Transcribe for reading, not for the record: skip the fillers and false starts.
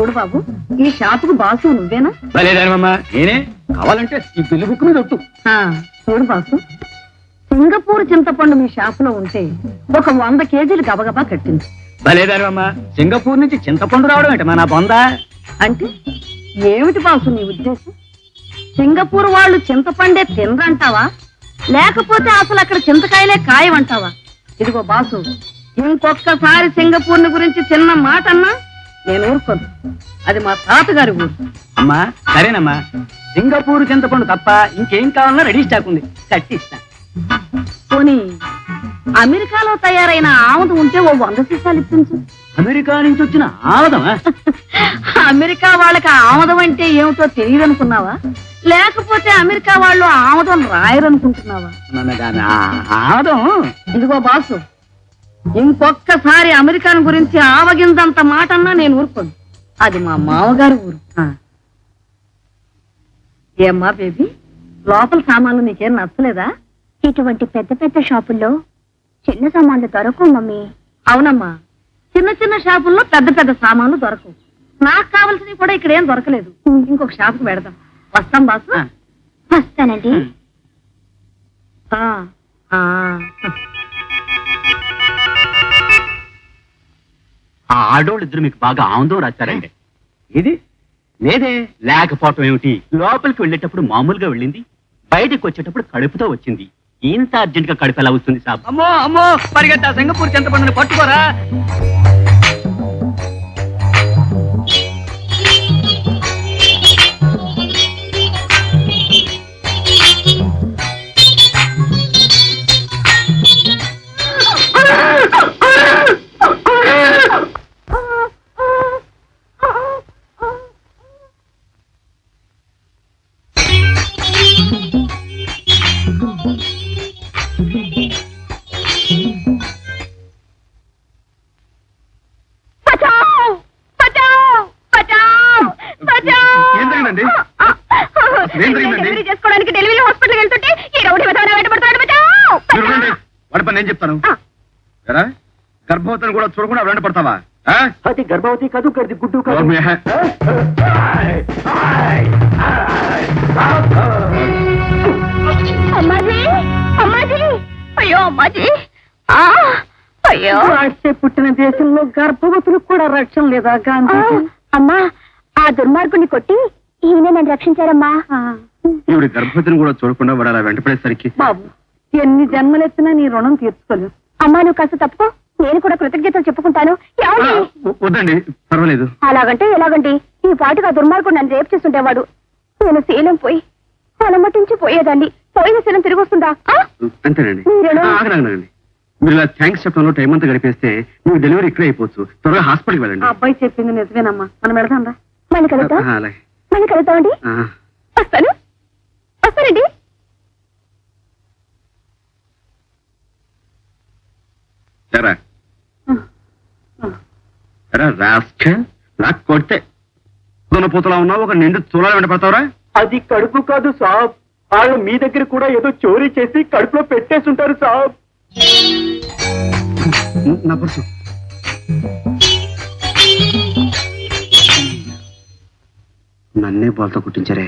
చూడు బాబు, ఈ షాపుకు బాసు నువ్వేనా? లేదమ్మా, నేనే. కావాలంటే ఈ బిల్లు బుక్ మీద ఒట్టు. చూడు బాసు, సింగపూర్ చింతపండు మీ షాపులో ఉంటే ఒక 100 కేజీలు గబగబా కట్టింది. లేదమ్మా, సింగపూర్ నుంచి చింతపండు రావడం ఏంటమ్మా నా బొందా? అంటే ఏమిటి బాసు నీ ఉద్దేశం? సింగపూర్ వాళ్ళు చింతపండే తినరంటావా, లేకపోతే అసలు అక్కడ చింతకాయలే కాయమంటావా? ఇదిగో బాసు, ఇంకొక్కసారి సింగపూర్ గురించి చిన్న మాట అన్నా నేను ఊరుకోను. అది మా తాతగారి ఊరు. అమ్మా సరేనమ్మా, సింగపూర్ చింతపండు తప్ప ఇంకేం కావాలన్నా రెడీ స్టాక్ ఉంది, కట్టిస్తా. పోనీ అమెరికాలో తయారైన ఆముదం ఉంటే ఓ 100 సీసాలు ఇప్పించు. అమెరికా నుంచి వచ్చిన ఆముదమా? అమెరికా వాళ్ళకి ఆముదం అంటే ఏమిటో తెలియదనుకున్నావా, లేకపోతే అమెరికా వాళ్ళు ఆముదం రాయరనుకుంటున్నావా? ఆముదం. ఇదిగో బాసు, ఇంకొక్కసారి అమెరికాను గురించి ఆవగిందంత మాట అన్నా నేను ఊరుకోను. అది మా మామగారు ఊరు. ఏమ్మా బేబీ, లోపల సామాన్లు నీకేం నచ్చలేదా? ఇటువంటి పెద్ద పెద్ద షాపుల్లో చిన్న సామాన్లు దొరకవు మమ్మీ. అవునమ్మా, చిన్న చిన్న షాపుల్లో పెద్ద పెద్ద సామాన్లు దొరకవు. నాకు కావాల్సినవి కూడా ఇక్కడ ఏం దొరకలేదు. ఇంకొక షాపుకు పెడదాం. వస్తాం బాసు. వస్తానండి. ఆ ఆడోళ్ళు ఇద్దరు మీకు బాగా ఆనందం రాశారండి. ఇది లేదే, లేకపోవటం ఏమిటి? లోపలికి వెళ్ళేటప్పుడు మామూలుగా వెళ్ళింది, బయటకు వచ్చేటప్పుడు కడుపుతో వచ్చింది. ఇంత అర్జెంట్ గా కడుపు ఎలా వస్తుంది సాబ్? అమ్మో అమ్మో, పరిగెత్తా సింగపూర్ చింతపండుని పట్టుకోరా. చేసుకోవడానికి డెలివరీ హాస్పిటల్ వెళ్తుంటే ఈ రౌడీ వెంటబడుతున్నాడు. వాడి పని నేను చెప్తాను. గర్భవతిని కూడా చూడకుండా వెంట పడతావా? అది గర్భవతి కాదు, గది గుడ్డు కాదు. అమ్మాజీ, అమ్మాజీ, అయ్యో అమ్మాజీ, అయ్యో. పుట్టిన దేశంలో గర్భవతులకు కూడా రక్షణ లేదా గాంధీ? అమ్మా, ఆ దుర్మార్గుని కొట్టి ఈయన నన్ను రక్షించారమ్మా. ఈవిడ గర్భవతిని కూడా చూడకుండా వాడు అలా వెంటపడేసరికి బాబు, ఎన్ని జన్మలెత్తినా నీ రుణం తీర్చుకోలేదు. అమ్మా, నువ్వు కాస్త తప్పుకో, నేను కూడా కృతజ్ఞతలు చెప్పుకుంటాను. వద్దండి, పర్వాలేదు. అలాగంటే ఎలాగండి? ఈ పాటుగా దుర్మార్గుడు నన్ను రేపు చేస్తుండేవాడు. నేను శీలం పోయి అలమటించి పోయేదాన్ని. పోయిన శీలం తిరిగి వస్తుందా? అంతేనండి. మీరు ఇలా థ్యాంక్స్ చెప్పడంలో టైం అంతా గడిపేస్తే మీకు డెలివరీ ఇక్కడే అయిపోవచ్చు. త్వరగా హాస్పిటల్కి వెళ్ళండి. అబ్బాయి చెప్పింది నిజమేనమ్మా, మనం వెళదాం రా. మళ్ళీ కలుద్దాం. అలాగే మళ్ళీ కలుద్దామండి. వస్తాను, వస్తానండి. నాకు కొడితే పూతలా ఉన్నావు, ఒక నిండు చూడాలి వెంట పడతావురా? అది కడుపు కాదు సాబ్, వాళ్ళు మీ దగ్గర కూడా ఏదో చోరీ చేసి కడుపులో పెట్టేస్తుంటారు సాబ్. నా పర్సు. నన్నే బాల్తో కుట్టించారే.